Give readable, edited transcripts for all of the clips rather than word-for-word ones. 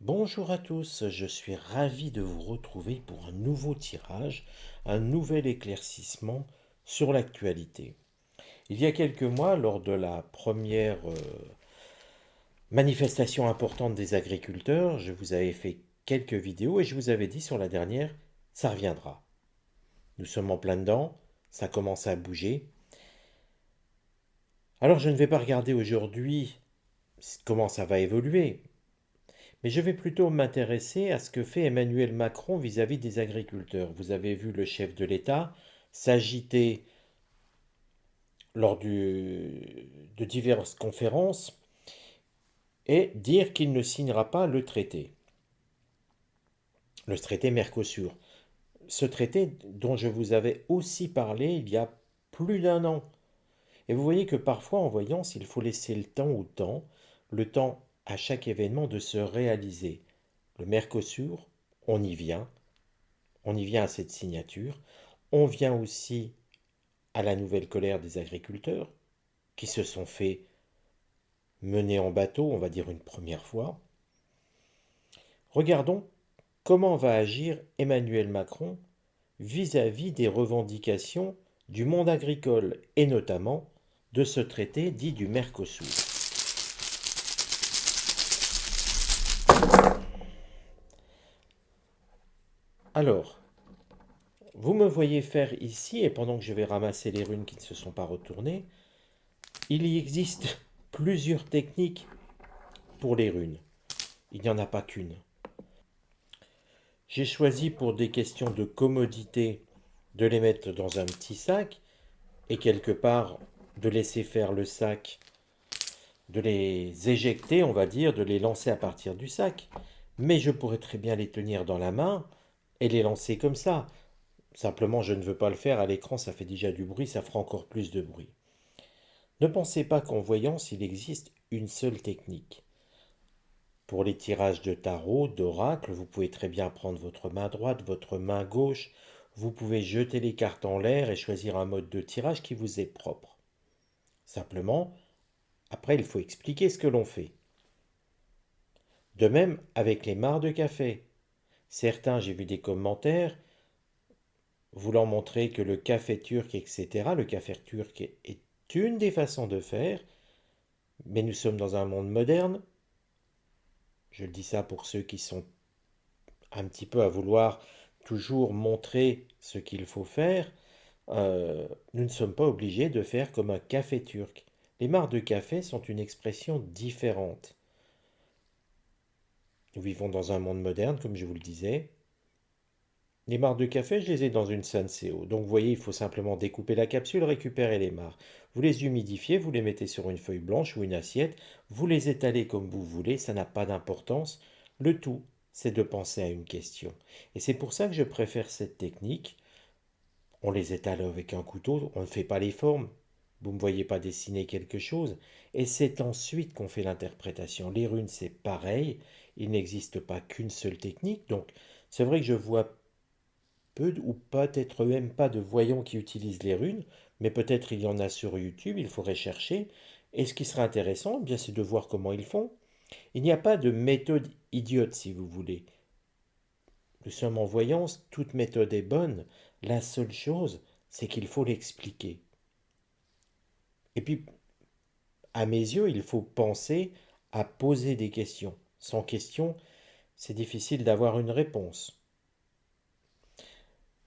Bonjour à tous, je suis ravi de vous retrouver pour un nouveau tirage, un nouvel éclaircissement sur l'actualité. Il y a quelques mois, lors de la première manifestation importante des agriculteurs, je vous avais fait quelques vidéos et je vous avais dit sur la dernière, ça reviendra. Nous sommes en plein dedans, ça commence à bouger. Alors je ne vais pas regarder aujourd'hui comment ça va évoluer, mais je vais plutôt m'intéresser à ce que fait Emmanuel Macron vis-à-vis des agriculteurs. Vous avez vu le chef de l'État s'agiter de diverses conférences et dire qu'il ne signera pas le traité Mercosur. Ce traité dont je vous avais aussi parlé il y a plus d'un an. Et vous voyez que parfois en voyance, il faut laisser le temps à chaque événement de se réaliser. Le Mercosur, on y vient, on y vient à cette signature. On vient aussi à la nouvelle colère des agriculteurs qui se sont fait mener en bateau, on va dire une première fois. Regardons comment va agir Emmanuel Macron vis-à-vis des revendications du monde agricole et notamment de ce traité dit du Mercosur. Alors, vous me voyez faire ici, et pendant que je vais ramasser les runes qui ne se sont pas retournées, il y existe plusieurs techniques pour les runes. Il n'y en a pas qu'une. J'ai choisi pour des questions de commodité de les mettre dans un petit sac et quelque part de laisser faire le sac, de les éjecter, on va dire, de les lancer à partir du sac. Mais je pourrais très bien les tenir dans la main et les lancer comme ça. Simplement, je ne veux pas le faire à l'écran, ça fait déjà du bruit, ça fera encore plus de bruit. Ne pensez pas qu'en voyance, il existe une seule technique. Pour les tirages de tarot, d'oracle, vous pouvez très bien prendre votre main droite, votre main gauche. Vous pouvez jeter les cartes en l'air et choisir un mode de tirage qui vous est propre. Simplement, après, il faut expliquer ce que l'on fait. De même avec les mares de café. Certains, j'ai vu des commentaires voulant montrer que le café turc, etc., le café turc est une des façons de faire, mais nous sommes dans un monde moderne. Je dis ça pour ceux qui sont un petit peu à vouloir toujours montrer ce qu'il faut faire. Nous ne sommes pas obligés de faire comme un café turc. Les mares de café sont une expression différente. Nous vivons dans un monde moderne, comme je vous le disais. Les mares de café, je les ai dans une Senseo. Donc vous voyez, il faut simplement découper la capsule, récupérer les mares. Vous les humidifiez, vous les mettez sur une feuille blanche ou une assiette, vous les étalez comme vous voulez, ça n'a pas d'importance. Le tout, c'est de penser à une question. Et c'est pour ça que je préfère cette technique. On les étale avec un couteau, on ne fait pas les formes. Vous ne me voyez pas dessiner quelque chose. Et c'est ensuite qu'on fait l'interprétation. Les runes, c'est pareil. Il n'existe pas qu'une seule technique. Donc, c'est vrai que je vois peu ou peut-être même pas de voyants qui utilisent les runes, mais peut-être il y en a sur YouTube, il faudrait chercher. Et ce qui serait intéressant, eh bien, c'est de voir comment ils font. Il n'y a pas de méthode idiote, si vous voulez. Nous sommes en voyance, toute méthode est bonne. La seule chose, c'est qu'il faut l'expliquer. Et puis, à mes yeux, il faut penser à poser des questions. Sans question, c'est difficile d'avoir une réponse.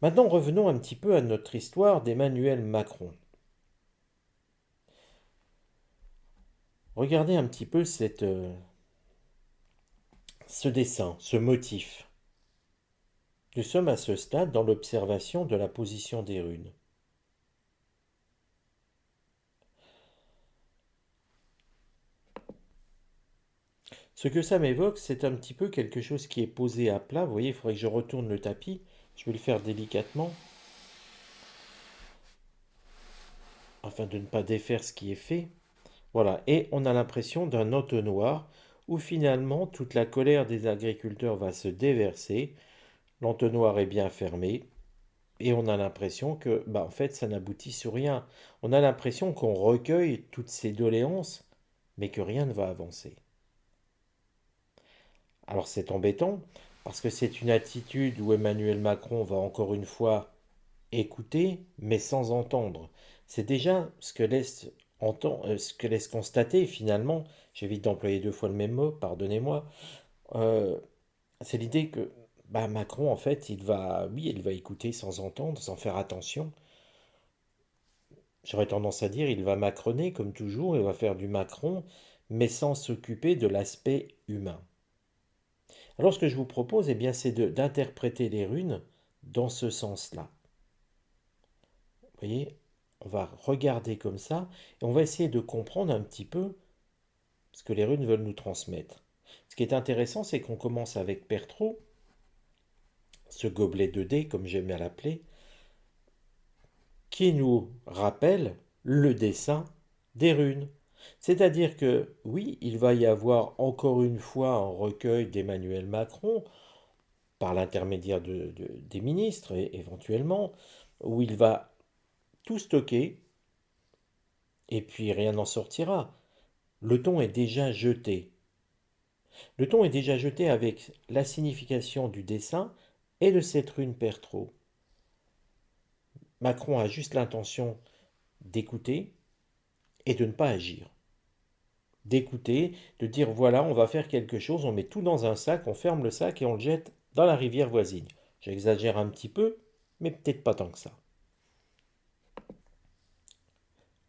Maintenant, revenons un petit peu à notre histoire d'Emmanuel Macron. Regardez un petit peu ce dessin, ce motif. Nous sommes à ce stade dans l'observation de la position des runes. Ce que ça m'évoque, c'est un petit peu quelque chose qui est posé à plat. Vous voyez, il faudrait que je retourne le tapis. Je vais le faire délicatement, afin de ne pas défaire ce qui est fait. Voilà, et on a l'impression d'un entonnoir où finalement toute la colère des agriculteurs va se déverser. L'entonnoir est bien fermé et on a l'impression que, bah, en fait, ça n'aboutit sur rien. On a l'impression qu'on recueille toutes ces doléances, mais que rien ne va avancer. Alors c'est embêtant, parce que c'est une attitude où Emmanuel Macron va encore une fois écouter, mais sans entendre. C'est déjà ce que laisse constater finalement, j'évite d'employer deux fois le même mot, pardonnez-moi, euh, c'est l'idée que bah, Macron, en fait, oui, il va écouter sans entendre, sans faire attention. J'aurais tendance à dire, il va macroner comme toujours, il va faire du Macron, mais sans s'occuper de l'aspect humain. Alors ce que je vous propose, eh bien, c'est d'interpréter les runes dans ce sens-là. Vous voyez, on va regarder comme ça et on va essayer de comprendre un petit peu ce que les runes veulent nous transmettre. Ce qui est intéressant, c'est qu'on commence avec Pertro, ce gobelet de dés, comme j'aime à l'appeler, qui nous rappelle le dessin des runes. C'est-à-dire que oui, il va y avoir encore une fois un recueil d'Emmanuel Macron, par l'intermédiaire des ministres éventuellement, où il va tout stocker et puis rien n'en sortira. Le ton est déjà jeté. Le ton est déjà jeté avec la signification du dessin et de cette rune Pertro. Macron a juste l'intention d'écouter et de ne pas agir. D'écouter, de dire voilà, on va faire quelque chose, on met tout dans un sac, on ferme le sac et on le jette dans la rivière voisine. J'exagère un petit peu, mais peut-être pas tant que ça.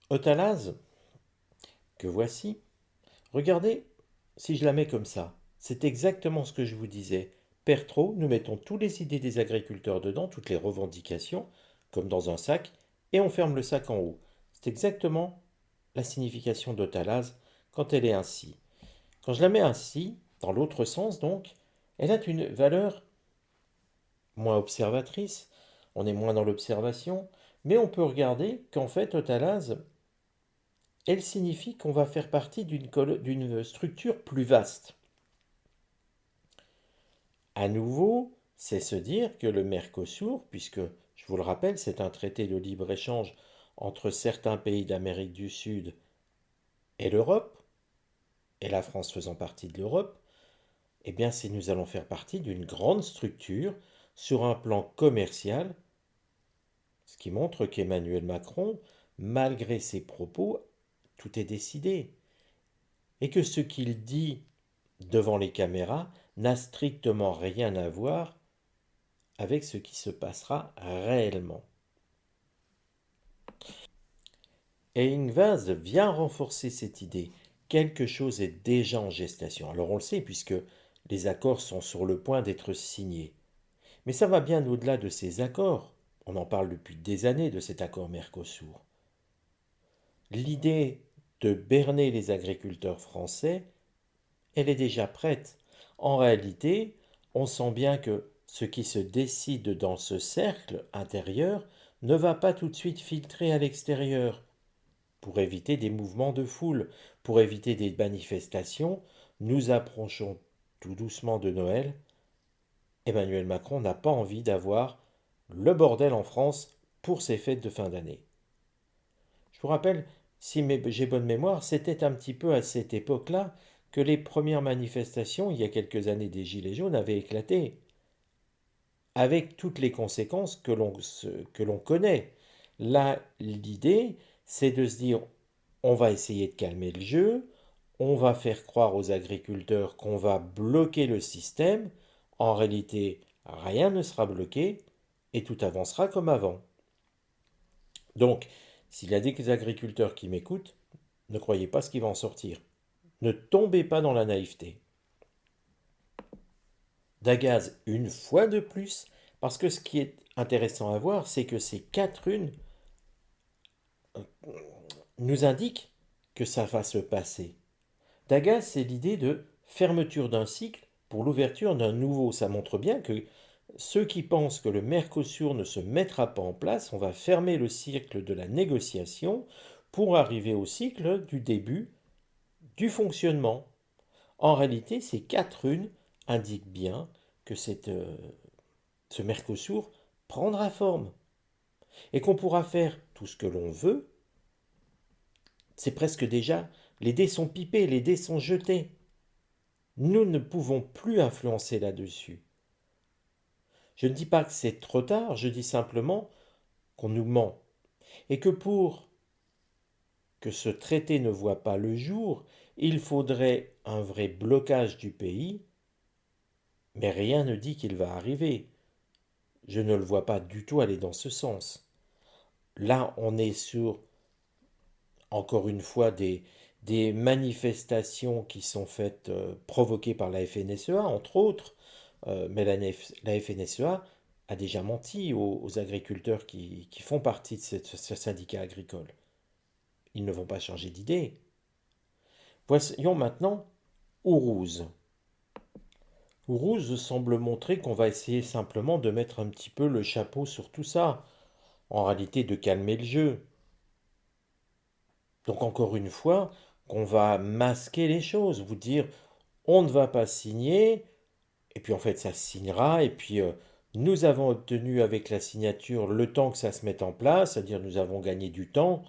Otalase, que voici, regardez si je la mets comme ça. C'est exactement ce que je vous disais. Pertro, nous mettons toutes les idées des agriculteurs dedans, toutes les revendications, comme dans un sac, et on ferme le sac en haut. C'est exactement la signification d'Otalase quand elle est ainsi. Quand je la mets ainsi, dans l'autre sens donc, elle a une valeur moins observatrice, on est moins dans l'observation, mais on peut regarder qu'en fait, Otalase, elle signifie qu'on va faire partie d'une structure plus vaste. À nouveau, c'est se dire que le Mercosur, puisque je vous le rappelle, c'est un traité de libre-échange entre certains pays d'Amérique du Sud et l'Europe, et la France faisant partie de l'Europe, eh bien, c'est nous allons faire partie d'une grande structure sur un plan commercial, ce qui montre qu'Emmanuel Macron, malgré ses propos, tout est décidé, et que ce qu'il dit devant les caméras n'a strictement rien à voir avec ce qui se passera réellement. Et Ingvaz vient renforcer cette idée. Quelque chose est déjà en gestation. Alors on le sait puisque les accords sont sur le point d'être signés. Mais ça va bien au-delà de ces accords. On en parle depuis des années de cet accord Mercosur. L'idée de berner les agriculteurs français, elle est déjà prête. En réalité, on sent bien que ce qui se décide dans ce cercle intérieur ne va pas tout de suite filtrer à l'extérieur. Pour éviter des mouvements de foule, pour éviter des manifestations, nous approchons tout doucement de Noël. Emmanuel Macron n'a pas envie d'avoir le bordel en France pour ses fêtes de fin d'année. Je vous rappelle, si j'ai bonne mémoire, c'était un petit peu à cette époque-là que les premières manifestations, il y a quelques années des Gilets jaunes, avaient éclaté, avec toutes les conséquences que l'on connaît. Là, l'idée, c'est de se dire, on va essayer de calmer le jeu, on va faire croire aux agriculteurs qu'on va bloquer le système. En réalité, rien ne sera bloqué et tout avancera comme avant. Donc, s'il y a des agriculteurs qui m'écoutent, ne croyez pas ce qui va en sortir. Ne tombez pas dans la naïveté. Dagaz, une fois de plus, parce que ce qui est intéressant à voir, c'est que ces quatre runes nous indiquent que ça va se passer. Dagaz, c'est l'idée de fermeture d'un cycle pour l'ouverture d'un nouveau. Ça montre bien que ceux qui pensent que le Mercosur ne se mettra pas en place, on va fermer le cycle de la négociation pour arriver au cycle du début du fonctionnement. En réalité, ces quatre runes indiquent bien que ce Mercosur prendra forme et qu'on pourra faire tout ce que l'on veut. C'est presque déjà, les dés sont pipés, les dés sont jetés. Nous ne pouvons plus influencer là-dessus. Je ne dis pas que c'est trop tard, je dis simplement qu'on nous ment. Et que pour que ce traité ne voie pas le jour, il faudrait un vrai blocage du pays, mais rien ne dit qu'il va arriver. Je ne le vois pas du tout aller dans ce sens. Là, on est sur, encore une fois, des manifestations qui sont faites, provoquées par la FNSEA, entre autres, mais la FNSEA a déjà menti aux agriculteurs qui font partie de ce syndicat agricole. Ils ne vont pas changer d'idée. Voyons maintenant Ourouz. Ourouz semble montrer qu'on va essayer simplement de mettre un petit peu le chapeau sur tout ça, en réalité de calmer le jeu. Donc encore une fois, qu'on va masquer les choses, vous dire on ne va pas signer, et puis en fait ça se signera, et puis nous avons obtenu avec la signature le temps que ça se mette en place, c'est-à-dire nous avons gagné du temps.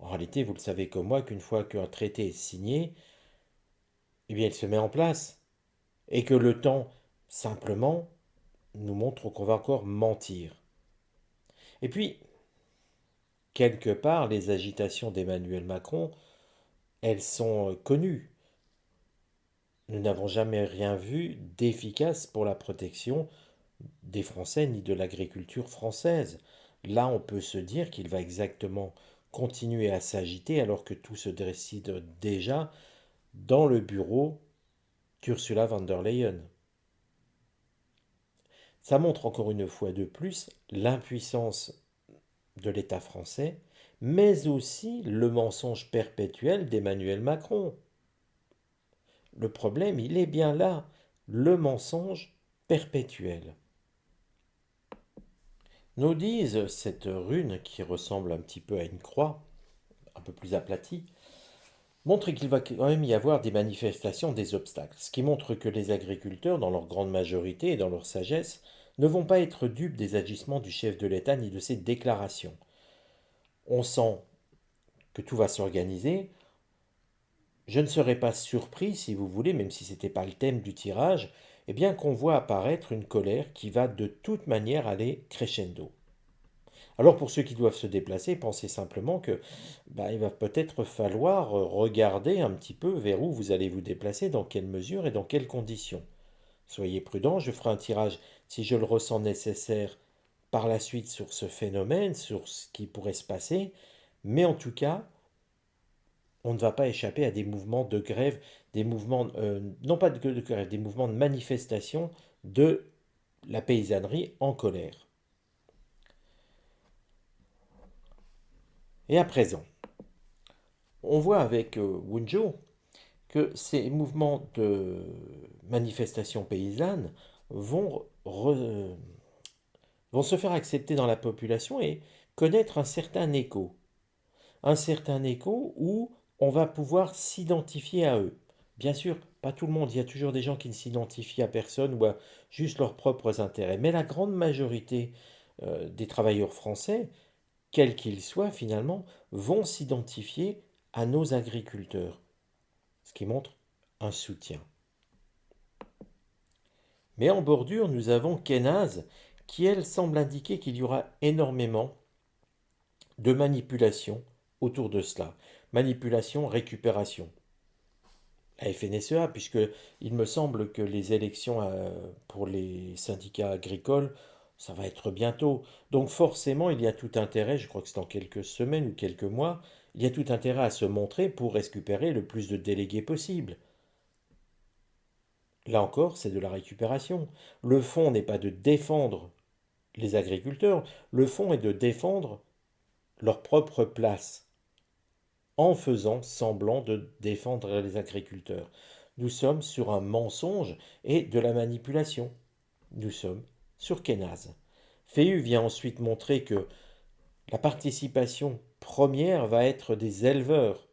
En réalité, vous le savez comme moi qu'une fois qu'un traité est signé, eh bien il se met en place, et que le temps, simplement, nous montre qu'on va encore mentir. Et puis, quelque part, les agitations d'Emmanuel Macron, elles sont connues. Nous n'avons jamais rien vu d'efficace pour la protection des Français ni de l'agriculture française. Là, on peut se dire qu'il va exactement continuer à s'agiter alors que tout se décide déjà dans le bureau d'Ursula von der Leyen. Ça montre encore une fois de plus l'impuissance de l'État français, mais aussi le mensonge perpétuel d'Emmanuel Macron. Le problème, il est bien là, le mensonge perpétuel. Nous disent cette rune qui ressemble un petit peu à une croix, un peu plus aplatie, montre qu'il va quand même y avoir des manifestations, des obstacles, ce qui montre que les agriculteurs, dans leur grande majorité et dans leur sagesse, ne vont pas être dupes des agissements du chef de l'État ni de ses déclarations. On sent que tout va s'organiser. Je ne serais pas surpris, si vous voulez, même si ce n'était pas le thème du tirage, eh bien qu'on voit apparaître une colère qui va de toute manière aller crescendo. Alors pour ceux qui doivent se déplacer, pensez simplement que il va peut-être falloir regarder un petit peu vers où vous allez vous déplacer, dans quelle mesure et dans quelles conditions. Soyez prudents, je ferai un tirage si je le ressens nécessaire par la suite sur ce phénomène, sur ce qui pourrait se passer, mais en tout cas, on ne va pas échapper à des mouvements de grève, des mouvements, non pas de grève, des mouvements de manifestation de la paysannerie en colère. Et à présent, on voit avec Wunjo que ces mouvements de manifestation paysanne vont, vont se faire accepter dans la population et connaître un certain écho. Un certain écho où on va pouvoir s'identifier à eux. Bien sûr, pas tout le monde, il y a toujours des gens qui ne s'identifient à personne ou à juste leurs propres intérêts. Mais la grande majorité des travailleurs français, quels qu'ils soient finalement, vont s'identifier à nos agriculteurs, ce qui montre un soutien. Mais en bordure, nous avons Kenaz, qui elle semble indiquer qu'il y aura énormément de manipulation autour de cela. Manipulation, récupération. La FNSEA, puisque il me semble que les élections pour les syndicats agricoles, ça va être bientôt. Donc forcément, il y a tout intérêt, je crois que c'est dans quelques semaines ou quelques mois, il y a tout intérêt à se montrer pour récupérer le plus de délégués possible. Là encore, c'est de la récupération. Le fond n'est pas de défendre les agriculteurs, le fond est de défendre leur propre place en faisant semblant de défendre les agriculteurs. Nous sommes sur un mensonge et de la manipulation. Nous sommes sur Kenaz. Féhu vient ensuite montrer que la participation première va être des éleveurs.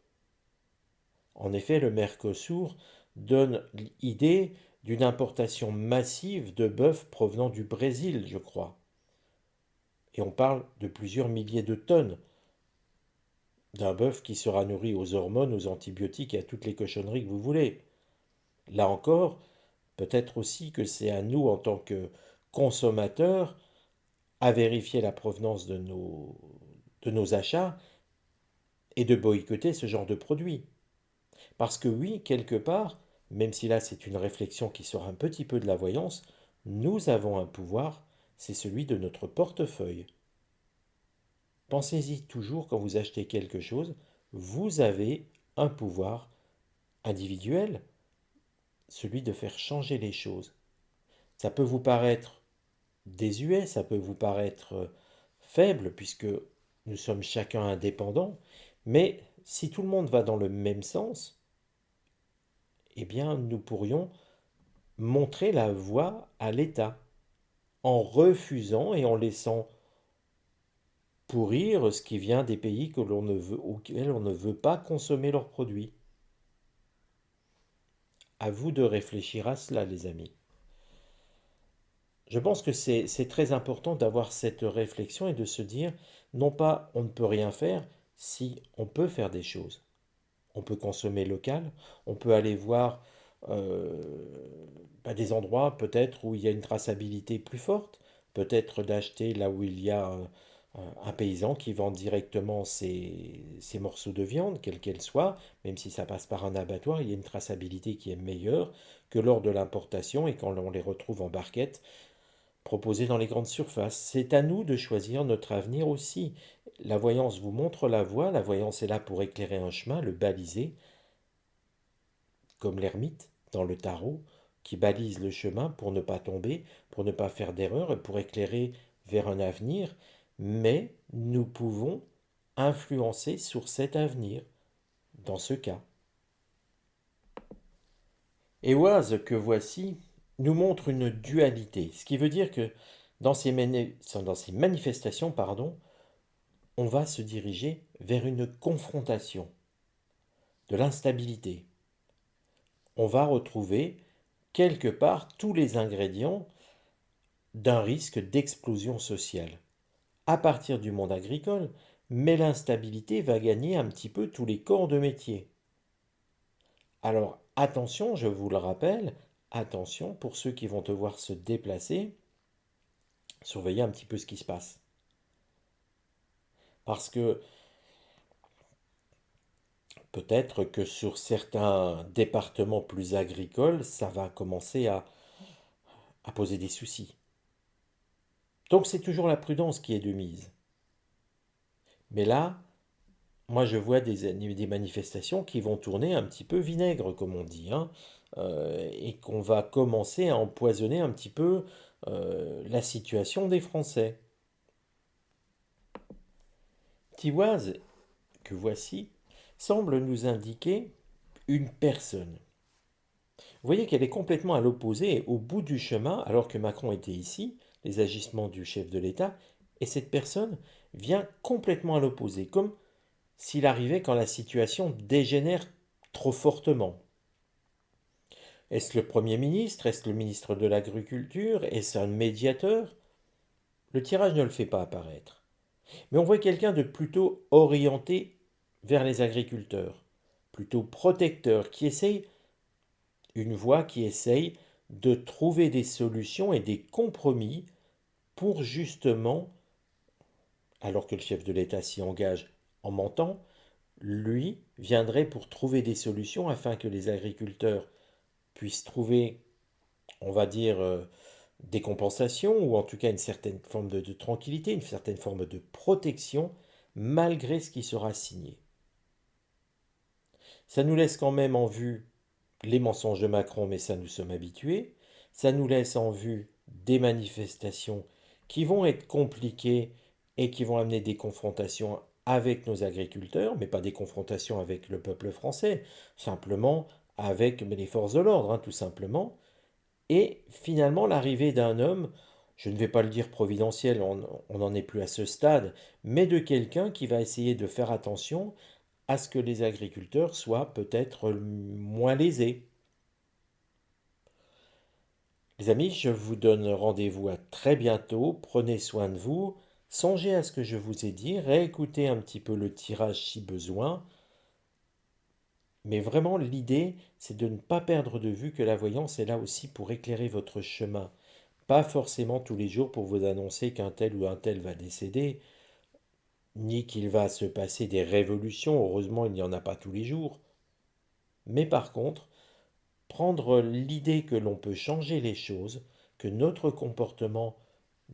En effet, le Mercosur donne l'idée d'une importation massive de bœufs provenant du Brésil, je crois. Et on parle de plusieurs milliers de tonnes d'un bœuf qui sera nourri aux hormones, aux antibiotiques et à toutes les cochonneries que vous voulez. là encore, peut-être aussi que c'est à nous, en tant que consommateurs, à vérifier la provenance de nos achats et de boycotter ce genre de produits. Parce que oui, quelque part, même si là c'est une réflexion qui sort un petit peu de la voyance, nous avons un pouvoir, c'est celui de notre portefeuille. Pensez-y toujours quand vous achetez quelque chose, vous avez un pouvoir individuel, celui de faire changer les choses. Ça peut vous paraître désuet, ça peut vous paraître faible, puisque nous sommes chacun indépendants, mais si tout le monde va dans le même sens, eh bien nous pourrions montrer la voie à l'État en refusant et en laissant pourrir ce qui vient des pays que l'on ne veut, auxquels on ne veut pas consommer leurs produits. À vous de réfléchir à cela, les amis. Je pense que c'est très important d'avoir cette réflexion et de se dire, non pas on ne peut rien faire, si on peut faire des choses. On peut consommer local, on peut aller voir des endroits peut-être où il y a une traçabilité plus forte, peut-être d'acheter là où il y a un paysan qui vend directement ses morceaux de viande, quelle qu'elle soit, même si ça passe par un abattoir, il y a une traçabilité qui est meilleure que lors de l'importation et quand on les retrouve en barquette proposées dans les grandes surfaces. C'est à nous de choisir notre avenir aussi. La voyance vous montre la voie, la voyance est là pour éclairer un chemin, le baliser, comme l'ermite dans le tarot, qui balise le chemin pour ne pas tomber, pour ne pas faire d'erreur et pour éclairer vers un avenir, mais nous pouvons influencer sur cet avenir, dans ce cas. Et Oise, que voici, nous montre une dualité, ce qui veut dire que dans ces manifestations, pardon, on va se diriger vers une confrontation, de l'instabilité. On va retrouver quelque part tous les ingrédients d'un risque d'explosion sociale à partir du monde agricole, mais l'instabilité va gagner un petit peu tous les corps de métier. Alors attention, je vous le rappelle, attention pour ceux qui vont devoir se déplacer, surveillez un petit peu ce qui se passe. Parce que peut-être que sur certains départements plus agricoles, ça va commencer à poser des soucis. Donc c'est toujours la prudence qui est de mise. Mais là, moi je vois des manifestations qui vont tourner un petit peu vinaigre, comme on dit, hein, et qu'on va commencer à empoisonner un petit peu la situation des Français. Tiwaz, que voici, semble nous indiquer une personne. Vous voyez qu'elle est complètement à l'opposé, et au bout du chemin, alors que Macron était ici, les agissements du chef de l'État, et cette personne vient complètement à l'opposé, comme s'il arrivait quand la situation dégénère trop fortement. Est-ce le Premier ministre? Est-ce le ministre de l'Agriculture? Est-ce un médiateur? Le tirage ne le fait pas apparaître. Mais on voit quelqu'un de plutôt orienté vers les agriculteurs, plutôt protecteur, qui essaye, une voix qui essaye de trouver des solutions et des compromis pour justement, alors que le chef de l'État s'y engage en mentant, lui viendrait pour trouver des solutions afin que les agriculteurs puissent trouver, on va dire, des compensations ou en tout cas une certaine forme de tranquillité, une certaine forme de protection malgré ce qui sera signé. Ça nous laisse quand même en vue les mensonges de Macron, mais ça nous sommes habitués. Ça nous laisse en vue des manifestations qui vont être compliquées et qui vont amener des confrontations avec nos agriculteurs, mais pas des confrontations avec le peuple français, simplement avec les forces de l'ordre, hein, tout simplement. Et finalement, l'arrivée d'un homme, je ne vais pas le dire providentiel, on n'en est plus à ce stade, mais de quelqu'un qui va essayer de faire attention à ce que les agriculteurs soient peut-être moins lésés. Les amis, je vous donne rendez-vous à très bientôt. Prenez soin de vous. Songez à ce que je vous ai dit. Réécoutez un petit peu le tirage si besoin. Mais vraiment, l'idée, c'est de ne pas perdre de vue que la voyance est là aussi pour éclairer votre chemin. Pas forcément tous les jours pour vous annoncer qu'un tel ou un tel va décéder, ni qu'il va se passer des révolutions, heureusement il n'y en a pas tous les jours. Mais par contre, prendre l'idée que l'on peut changer les choses, que notre comportement,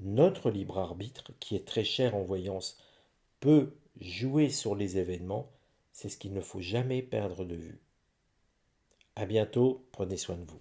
notre libre arbitre, qui est très cher en voyance, peut jouer sur les événements, c'est ce qu'il ne faut jamais perdre de vue. À bientôt, prenez soin de vous.